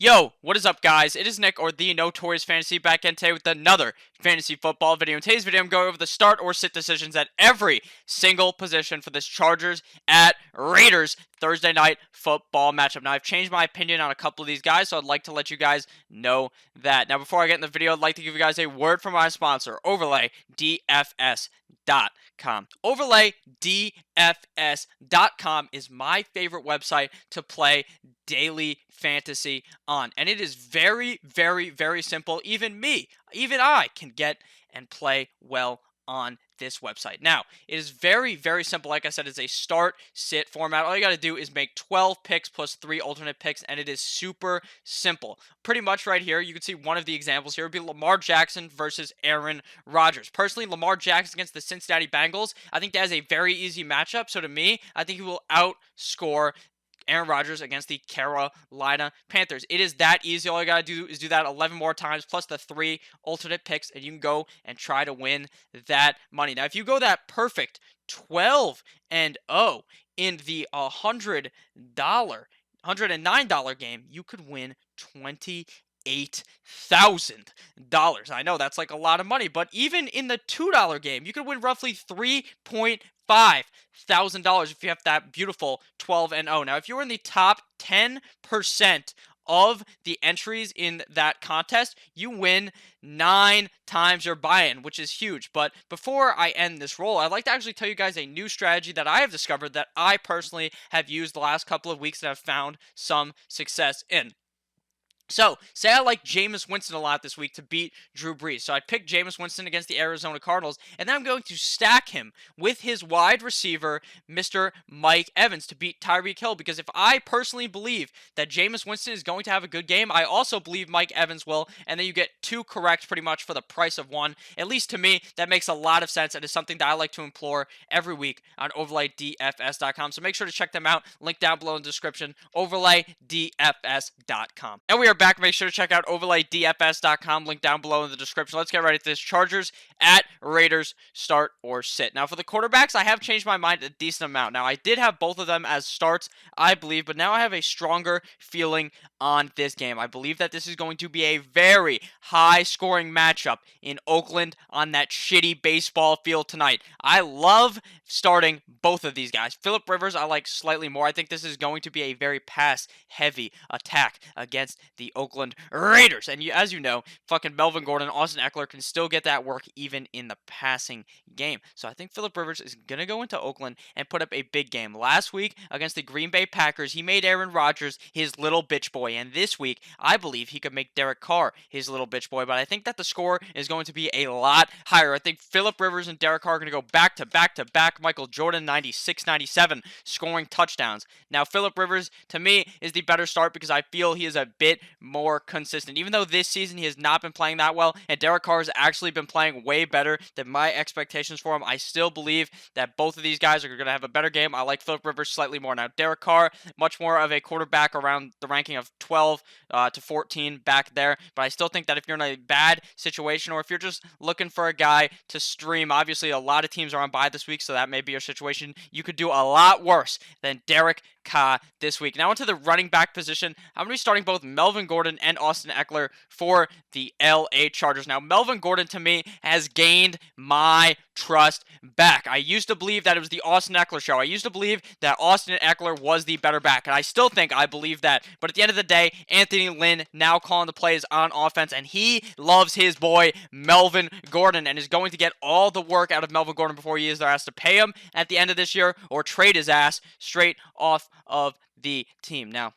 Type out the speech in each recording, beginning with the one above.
Yo, what is up, guys? It is Nick, or the Notorious Fantasy, back in today with another fantasy football video. In today's video, I'm going over the start or sit decisions at every single position for this Chargers at Raiders Thursday night football matchup. Now, I've changed my opinion on a couple of these guys, so I'd like to let you guys know that. Now, before I get in the video, I'd like to give you guys a word from my sponsor, OverlayDFS.com. OverlayDFS.com is my favorite website to play daily fantasy on, and it is very, very, very simple. Even I can get and play well on this website. Now, it is very, very simple. Like I said, it's a start sit format. All you got to do is make 12 picks plus 3 alternate picks, and it is super simple. Pretty much right here, you can see one of the examples here would be Lamar Jackson versus Aaron Rodgers. Personally, Lamar Jackson against the Cincinnati Bengals, I think that is a very easy matchup. So to me, I think he will outscore Aaron Rodgers against the Carolina Panthers. It is that easy. All you got to do is do that 11 more times plus the 3 alternate picks, and you can go and try to win that money. Now, if you go that perfect 12 and 0 in the $109 game, you could win $28,000. I know that's like a lot of money, but even in the $2 game, you could win roughly $3,500 if you have that beautiful 12 and 0. Now, if you're in the top 10% of the entries in that contest, you win 9 times your buy-in, which is huge. But before I end this roll, I'd like to actually tell you guys a new strategy that I have discovered that I personally have used the last couple of weeks and have found some success in. So, say I like Jameis Winston a lot this week to beat Drew Brees. So I picked Jameis Winston against the Arizona Cardinals, and then I'm going to stack him with his wide receiver, Mr. Mike Evans, to beat Tyreek Hill. Because if I personally believe that Jameis Winston is going to have a good game, I also believe Mike Evans will, and then you get 2 correct pretty much for the price of 1. At least to me, that makes a lot of sense, and is something that I like to implore every week on OverlayDFS.com. So make sure to check them out. Link down below in the description, OverlayDFS.com. And we are back. Make sure to check out OverlayDFS.com. Link down below in the description. Let's get right into this. Chargers at Raiders, start or sit. Now, for the quarterbacks, I have changed my mind a decent amount. Now, I did have both of them as starts, I believe, but now I have a stronger feeling on this game. I believe that this is going to be a very high-scoring matchup in Oakland on that shitty baseball field tonight. I love starting both of these guys. Philip Rivers, I like slightly more. I think this is going to be a very pass-heavy attack against the Oakland Raiders. And as you know, fucking Melvin Gordon, Austin Ekeler can still get that work even in the passing game. So I think Philip Rivers is going to go into Oakland and put up a big game. Last week against the Green Bay Packers, he made Aaron Rodgers his little bitch boy. And this week, I believe he could make Derek Carr his little bitch boy. But I think that the score is going to be a lot higher. I think Philip Rivers and Derek Carr are going to go back to back to back. Michael Jordan, 96, 97, scoring touchdowns. Now, Philip Rivers, to me, is the better start because I feel he is a bit more consistent. Even though this season he has not been playing that well, and Derek Carr has actually been playing way better than my expectations for him, I still believe that both of these guys are going to have a better game. I like Philip Rivers slightly more. Now, Derek Carr, much more of a quarterback around the ranking of 12 to 14 back there, but I still think that if you're in a bad situation or if you're just looking for a guy to stream, obviously a lot of teams are on bye this week, so that may be your situation. You could do a lot worse than Derek Carr this week. Now into the running back position, I'm going to be starting both Melvin Gordon and Austin Ekeler for the LA Chargers. Now, Melvin Gordon, to me, has gained my trust back. I used to believe that it was the Austin Ekeler show. I used to believe that Austin Ekeler was the better back, and I still think I believe that. But at the end of the day, Anthony Lynn now calling the plays on offense, and he loves his boy Melvin Gordon and is going to get all the work out of Melvin Gordon before he is there has to pay him at the end of this year or trade his ass straight off of the team. Now,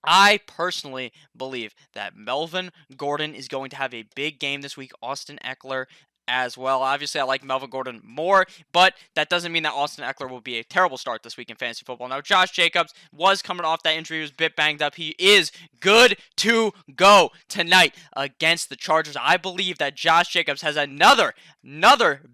I personally believe that Melvin Gordon is going to have a big game this week. Austin Ekeler as well. Obviously, I like Melvin Gordon more, but that doesn't mean that Austin Ekeler will be a terrible start this week in fantasy football. Now, Josh Jacobs was coming off that injury. He was a bit banged up. He is good to go tonight against the Chargers. I believe that Josh Jacobs has another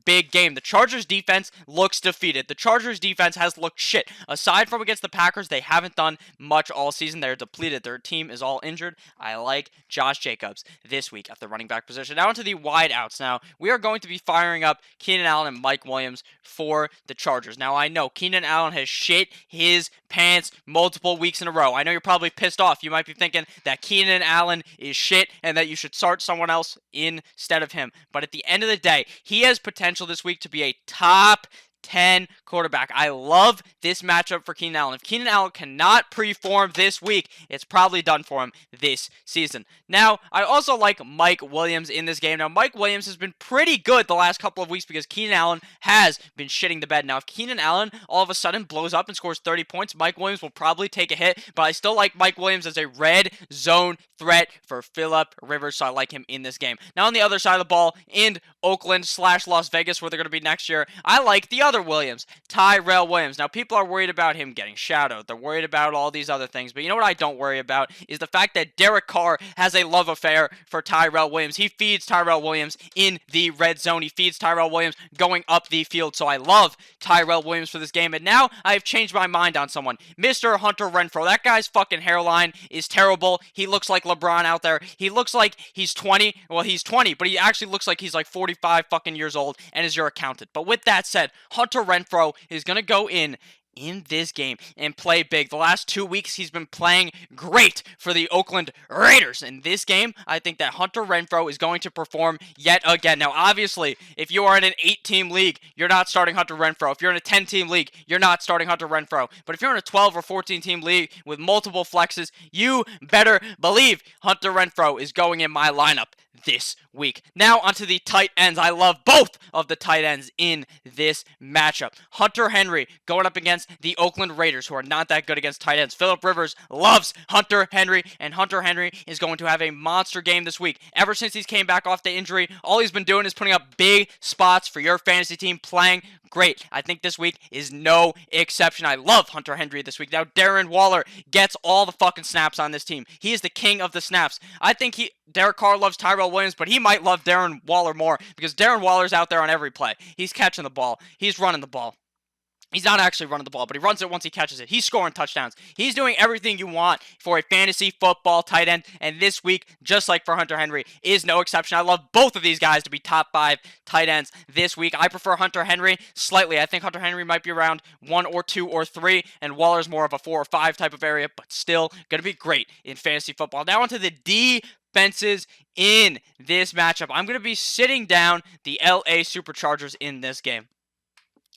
big game. The Chargers defense looks defeated. The Chargers defense has looked shit. Aside from against the Packers, they haven't done much all season. They're depleted. Their team is all injured. I like Josh Jacobs this week at the running back position. Now into the wide outs. Now, we are going to be firing up Keenan Allen and Mike Williams for the Chargers. Now, I know Keenan Allen has shit his pants multiple weeks in a row. I know you're probably pissed off. You might be thinking that Keenan Allen is shit and that you should start someone else instead of him. But at the end of the day, he has potential this week to be a top 10 quarterback. I love this matchup for Keenan Allen. If Keenan Allen cannot perform this week, it's probably done for him this season. Now, I also like Mike Williams in this game. Now, Mike Williams has been pretty good the last couple of weeks because Keenan Allen has been shitting the bed. Now, if Keenan Allen all of a sudden blows up and scores 30 points, Mike Williams will probably take a hit, but I still like Mike Williams as a red zone threat for Phillip Rivers, so I like him in this game. Now, on the other side of the ball, in Oakland/Las Vegas, where they're going to be next year, I like the other Williams, Tyrell Williams. Now, people are worried about him getting shadowed. They're worried about all these other things. But you know what I don't worry about is the fact that Derek Carr has a love affair for Tyrell Williams. He feeds Tyrell Williams in the red zone. He feeds Tyrell Williams going up the field. So I love Tyrell Williams for this game. And now I've changed my mind on someone. Mr. Hunter Renfrow. That guy's fucking hairline is terrible. He looks like LeBron out there. He looks like he's 20. Well, he's 20, but he actually looks like he's like 45 fucking years old and is your accountant. But with that said, Hunter Renfrow is going to go in this game and play big. The last 2 weeks, he's been playing great for the Oakland Raiders. In this game, I think that Hunter Renfrow is going to perform yet again. Now, obviously, if you are in an 8-team league, you're not starting Hunter Renfrow. If you're in a 10-team league, you're not starting Hunter Renfrow. But if you're in a 12 or 14-team league with multiple flexes, you better believe Hunter Renfrow is going in my lineup this week. Now onto the tight ends. I love both of the tight ends in this matchup. Hunter Henry going up against the Oakland Raiders, who are not that good against tight ends. Phillip Rivers loves Hunter Henry, and Hunter Henry is going to have a monster game this week. Ever since he's came back off the injury, all he's been doing is putting up big spots for your fantasy team, playing great. I think this week is no exception. I love Hunter Henry this week. Now, Darren Waller gets all the fucking snaps on this team. He is the king of the snaps. I think Derek Carr loves Tyrell Williams, but he might love Darren Waller more because Darren Waller's out there on every play. He's catching the ball. He's running the ball. He's not actually running the ball, but he runs it once he catches it. He's scoring touchdowns. He's doing everything you want for a fantasy football tight end. And this week, just like for Hunter Henry, is no exception. I love both of these guys to be top 5 tight ends this week. I prefer Hunter Henry slightly. I think Hunter Henry might be around 1 or 2 or 3, and Waller's more of a 4 or 5 type of area, but still going to be great in fantasy football. Now onto the defenses in this matchup. I'm going to be sitting down the LA Superchargers in this game,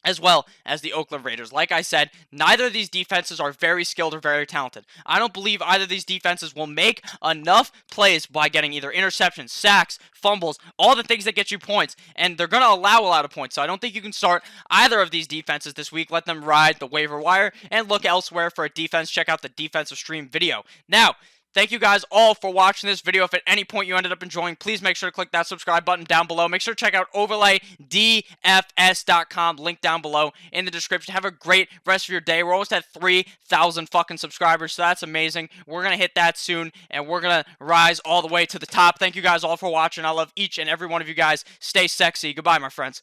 as well as the Oakland Raiders. Like I said, neither of these defenses are very skilled or very talented. I don't believe either of these defenses will make enough plays by getting either interceptions, sacks, fumbles, all the things that get you points, and they're going to allow a lot of points. So I don't think you can start either of these defenses this week. Let them ride the waiver wire and look elsewhere for a defense. Check out the defensive stream video. Now, thank you guys all for watching this video. If at any point you ended up enjoying, please make sure to click that subscribe button down below. Make sure to check out OverlayDFS.com, link down below in the description. Have a great rest of your day. We're almost at 3,000 fucking subscribers, so that's amazing. We're going to hit that soon, and we're going to rise all the way to the top. Thank you guys all for watching. I love each and every one of you guys. Stay sexy. Goodbye, my friends.